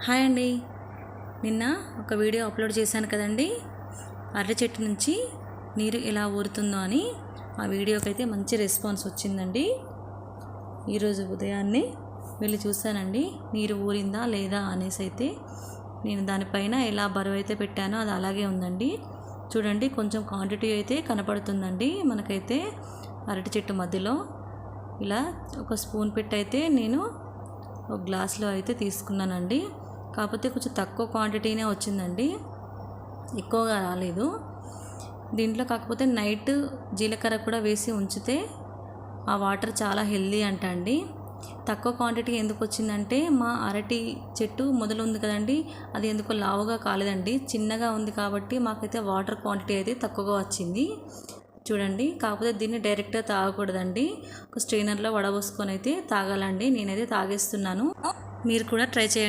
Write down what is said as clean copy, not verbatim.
Hi అండి. నిన్న ఒక వీడియో అప్లోడ్ చేశాను కదండి, అరటి చెట్టు నుంచి నీరు ఎలా ఊరుతుందో అని. ఆ వీడియోకి అయితే మంచి రెస్పాన్స్ వచ్చిందండి. ఈరోజు ఉదయాన్నే వెళ్ళి చూశానండి, నీరు ఊరిందా లేదా అనేసి. అయితే నేను దానిపైన ఎలా బరువు అయితే పెట్టానో అది అలాగే ఉందండి. చూడండి, కొంచెం క్వాంటిటీ అయితే కనపడుతుందండి మనకైతే. అరటి చెట్టు మధ్యలో ఇలా ఒక స్పూన్ పెట్టి అయితే నేను ఒక గ్లాస్లో అయితే తీసుకున్నానండి. కాకపోతే కొంచెం తక్కువ క్వాంటిటీనే వచ్చిందండి, ఎక్కువగా రాలేదు దీంట్లో. కాకపోతే నైట్ జీలకర్ర కూడా వేసి ఉంచితే ఆ వాటర్ చాలా హెల్దీ అంట అండి. తక్కువ క్వాంటిటీ ఎందుకు వచ్చిందంటే, మా అరటి చెట్టు మొదలు ఉంది కదండి, అది ఎందుకో లావుగా కాలేదండి, చిన్నగా ఉంది. కాబట్టి మాకైతే వాటర్ క్వాంటిటీ అయితే తక్కువగా వచ్చింది. చూడండి, కాకపోతే దీన్ని డైరెక్ట్గా తాగకూడదండి, ఒక స్ట్రైనర్లో వడబోసుకొని అయితే తాగాలండి. నేనైతే తాగేస్తున్నాను, మీరు కూడా ట్రై చేయండి.